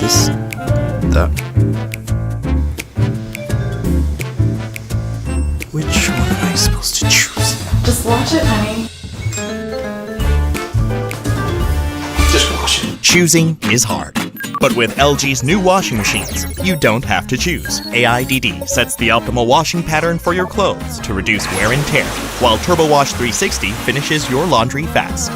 this, that. Which one am I supposed to choose? Just watch it, honey. Just wash it. Choosing is hard. But with LG's new washing machines, you don't have to choose. AIDD sets the optimal washing pattern for your clothes to reduce wear and tear, while TurboWash 360 finishes your laundry fast.